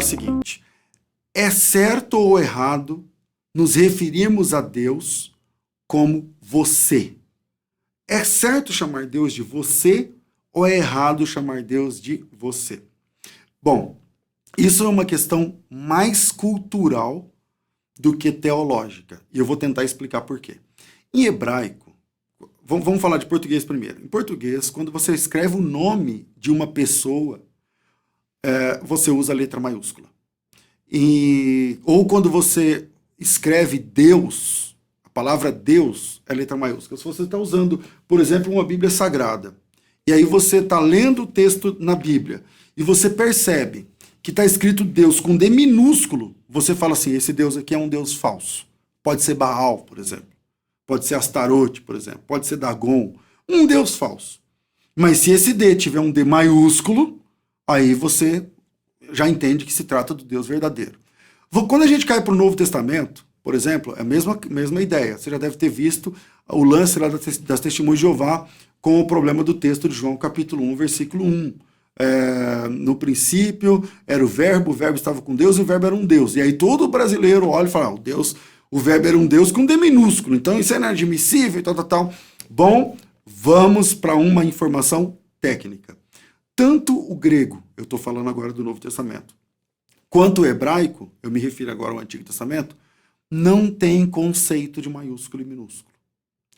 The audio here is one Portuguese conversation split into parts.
o seguinte: é certo ou errado nos referirmos a Deus como você? É certo chamar Deus de você ou é errado chamar Deus de você? Bom, isso é uma questão mais cultural do que teológica. E eu vou tentar explicar por quê. Em hebraico, vamos falar de português primeiro. Em português, quando você escreve o nome de uma pessoa, você usa a letra maiúscula. Ou quando você escreve Deus, a palavra Deus é letra maiúscula. Se você está usando, por exemplo, uma Bíblia Sagrada, e aí você está lendo o texto na Bíblia, e você percebe que está escrito Deus com D minúsculo, você fala assim, esse Deus aqui é um Deus falso. Pode ser Baal, por exemplo. Pode ser Astarote, por exemplo. Pode ser Dagon. Um Deus falso. Mas se esse D tiver um D maiúsculo, aí você já entende que se trata do Deus verdadeiro. Quando a gente cai para o Novo Testamento, por exemplo, é a mesma ideia. Você já deve ter visto o lance lá das Testemunhas de Jeová com o problema do texto de João, capítulo 1, versículo 1. No princípio era o verbo estava com Deus e o verbo era um Deus. E aí todo brasileiro olha e fala, o verbo era um Deus com D minúsculo, então isso é inadmissível e tal. Bom, vamos para uma informação técnica. Tanto o grego, eu estou falando agora do Novo Testamento, quanto o hebraico, eu me refiro agora ao Antigo Testamento, não tem conceito de maiúsculo e minúsculo,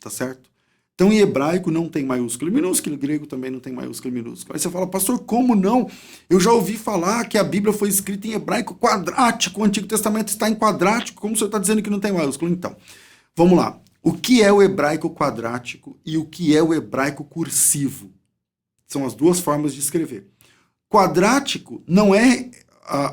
tá certo? Então, em hebraico não tem maiúsculo e minúsculo, em grego também não tem maiúsculo e minúsculo. Aí você fala, pastor, como não? Eu já ouvi falar que a Bíblia foi escrita em hebraico quadrático, o Antigo Testamento está em quadrático, como o senhor está dizendo que não tem maiúsculo? Então, vamos lá. O que é o hebraico quadrático e o que é o hebraico cursivo? São as duas formas de escrever. Quadrático não é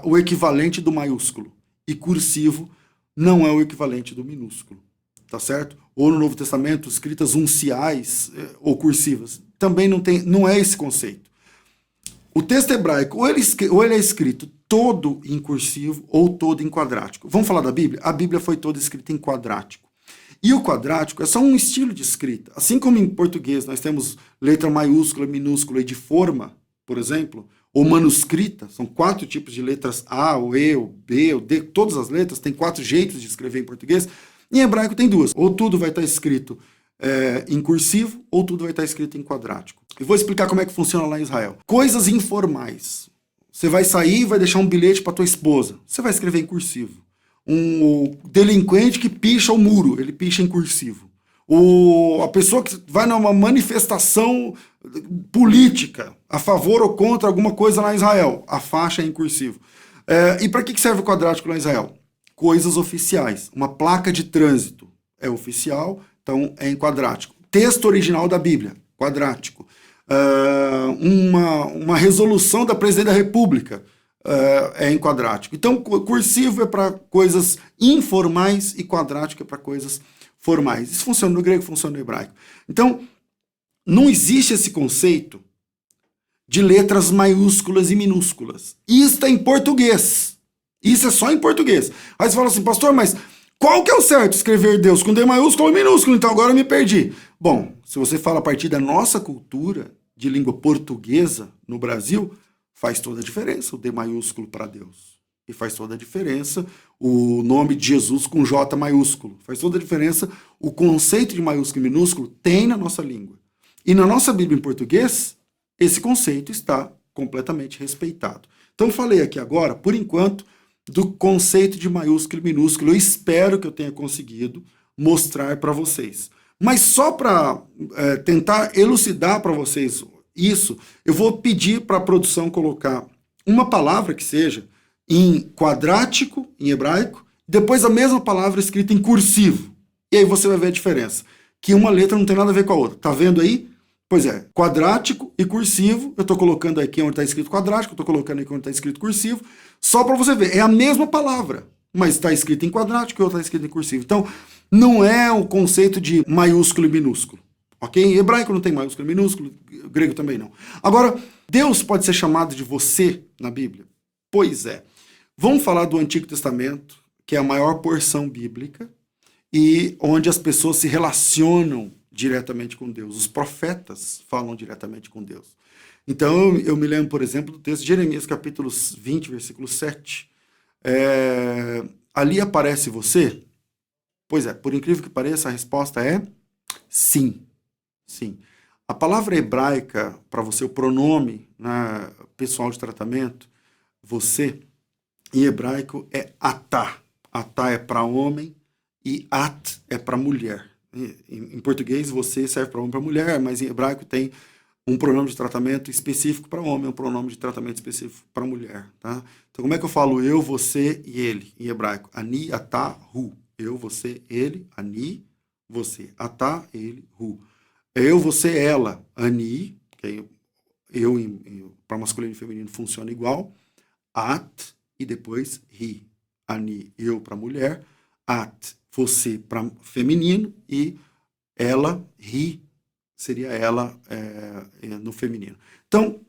o equivalente do maiúsculo e cursivo não é o equivalente do minúsculo. Tá certo? Ou no Novo Testamento, escritas unciais ou cursivas. Também não é esse conceito. O texto hebraico, ou ele é escrito todo em cursivo ou todo em quadrático. Vamos falar da Bíblia? A Bíblia foi toda escrita em quadrático. E o quadrático é só um estilo de escrita. Assim como em português nós temos letra maiúscula, minúscula e de forma, por exemplo, ou manuscrita, são 4 tipos de letras A, o E, o B, o D, todas as letras, tem 4 jeitos de escrever em português. Em hebraico tem 2. Ou tudo vai estar escrito em cursivo, ou tudo vai estar escrito em quadrático. Eu vou explicar como é que funciona lá em Israel. Coisas informais. Você vai sair e vai deixar um bilhete para tua esposa. Você vai escrever em cursivo. Um delinquente que picha o muro, ele picha em cursivo. A pessoa que vai numa manifestação política a favor ou contra alguma coisa lá em Israel, a faixa é em cursivo. E para que serve o quadrático lá em Israel? Coisas oficiais. Uma placa de trânsito é oficial, então é em quadrático. Texto original da Bíblia, quadrático. Uma resolução da Presidente da República é em quadrático. Então, cursivo é para coisas informais e quadrático é para coisas formais. Isso funciona no grego, funciona no hebraico. Então, não existe esse conceito de letras maiúsculas e minúsculas. Isso está em português. Isso é só em português. Aí você fala assim, pastor, mas qual que é o certo? Escrever Deus com D maiúsculo ou minúsculo? Então agora eu me perdi. Bom, se você fala a partir da nossa cultura de língua portuguesa no Brasil, faz toda a diferença o D maiúsculo para Deus. E faz toda a diferença o nome de Jesus com J maiúsculo. Faz toda a diferença o conceito de maiúsculo e minúsculo tem na nossa língua. E na nossa Bíblia em português, esse conceito está completamente respeitado. Então falei aqui agora, por enquanto, do conceito de maiúsculo e minúsculo. Eu espero que eu tenha conseguido mostrar para vocês. Mas só para tentar elucidar para vocês isso, eu vou pedir para a produção colocar uma palavra que seja em quadrático, em hebraico, depois a mesma palavra escrita em cursivo. E aí você vai ver a diferença. Que uma letra não tem nada a ver com a outra. Tá vendo aí? Pois é, quadrático e cursivo, eu estou colocando aqui onde está escrito quadrático, eu estou colocando aqui onde está escrito cursivo, só para você ver, é a mesma palavra, mas está escrito em quadrático e outra está escrito em cursivo. Então, não é o conceito de maiúsculo e minúsculo, ok? Em hebraico não tem maiúsculo e minúsculo, grego também não. Agora, Deus pode ser chamado de você na Bíblia? Pois é. Vamos falar do Antigo Testamento, que é a maior porção bíblica, e onde as pessoas se relacionam diretamente com Deus. Os profetas falam diretamente com Deus. Então, eu me lembro, por exemplo, do texto de Jeremias, capítulo 20, versículo 7. Ali aparece você? Pois é, por incrível que pareça, a resposta é sim. Sim. A palavra hebraica, para você, o pronome, né, pessoal de tratamento, você, em hebraico, é atá. Atá é para homem e at é para mulher. Em português, você serve para homem e para mulher, mas em hebraico tem um pronome de tratamento específico para homem, um pronome de tratamento específico para mulher. Tá? Então, como é que eu falo eu, você e ele, em hebraico? Ani, atá, hu. Eu, você, ele, ani, você. Atá, ele, hu. Eu, você, ela. Ani, que é eu para masculino e feminino funciona igual. At e depois ri. Ani, eu para mulher. At, você para feminino. E ela, ri, seria ela no feminino. Então,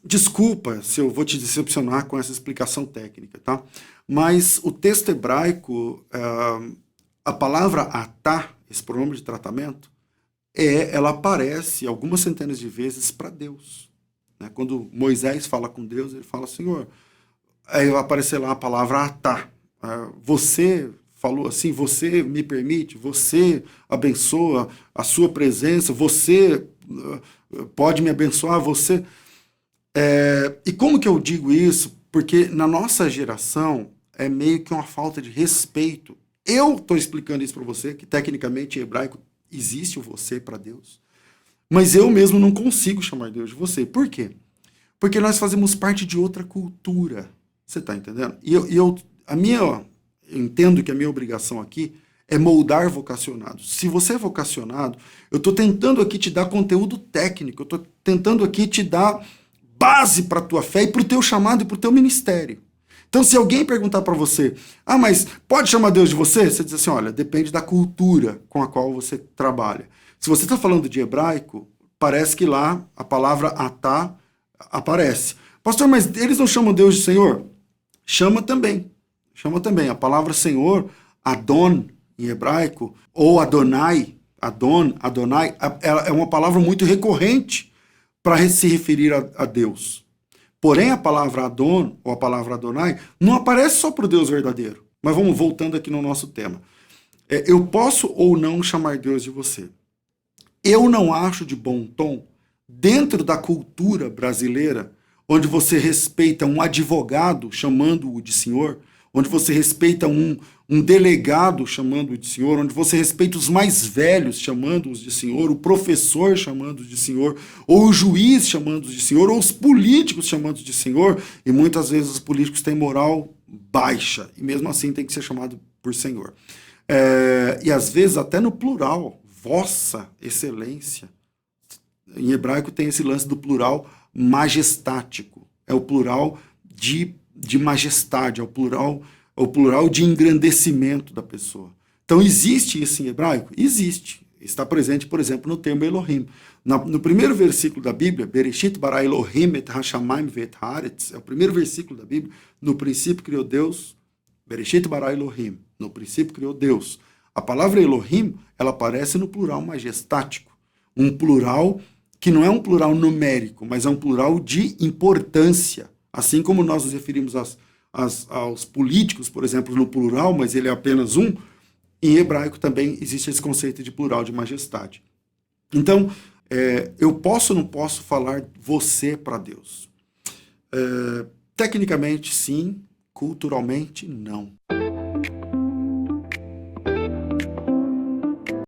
desculpa se eu vou te decepcionar com essa explicação técnica, tá? Mas o texto hebraico, a palavra atá, esse pronome de tratamento, ela aparece algumas centenas de vezes para Deus. Né? Quando Moisés fala com Deus, ele fala, Senhor, aí vai aparecer lá a palavra atá. Você falou assim, você me permite, você abençoa a sua presença, você pode me abençoar, você... E como que eu digo isso? Porque na nossa geração é meio que uma falta de respeito. Eu estou explicando isso para você, que tecnicamente em hebraico existe o você para Deus, mas eu mesmo não consigo chamar Deus de você. Por quê? Porque nós fazemos parte de outra cultura. Você está entendendo? Eu entendo que a minha obrigação aqui é moldar vocacionados. Se você é vocacionado, eu estou tentando aqui te dar conteúdo técnico, eu estou tentando aqui te dar base para a tua fé e para o teu chamado e para o teu ministério. Então, se alguém perguntar para você, mas pode chamar Deus de você? Você diz assim, olha, depende da cultura com a qual você trabalha. Se você está falando de hebraico, parece que lá a palavra atá aparece. Pastor, mas eles não chamam Deus de Senhor? Chama também. Chama também. A palavra Senhor, Adon, em hebraico, ou Adonai, Adonai, é uma palavra muito recorrente para se referir a Deus. Porém, a palavra Adon, ou a palavra Adonai, não aparece só para o Deus verdadeiro. Mas vamos voltando aqui no nosso tema. Eu posso ou não chamar Deus de você. Eu não acho de bom tom, dentro da cultura brasileira, onde você respeita um advogado chamando-o de senhor, onde você respeita um delegado chamando-o de senhor, onde você respeita os mais velhos chamando-os de senhor, o professor chamando-os de senhor, ou o juiz chamando-os de senhor, ou os políticos chamando-os de senhor, e muitas vezes os políticos têm moral baixa, e mesmo assim tem que ser chamado por senhor. E às vezes até no plural, vossa excelência. Em hebraico tem esse lance do plural majestático, é o plural de majestade, é o plural de engrandecimento da pessoa. Então existe isso em hebraico? Existe. Está presente, por exemplo, no termo Elohim. No primeiro versículo da Bíblia, Bereshit bara Elohim et hashamayim ve'et haaretz, é o primeiro versículo da Bíblia, no princípio criou Deus, Bereshit bara Elohim, no princípio criou Deus. A palavra Elohim, ela aparece no plural majestático, um plural que não é um plural numérico, mas é um plural de importância. Assim como nós nos referimos aos políticos, por exemplo, no plural, mas ele é apenas um, em hebraico também existe esse conceito de plural, de majestade. Então, eu posso ou não posso falar você para Deus? Tecnicamente, sim. Culturalmente, não.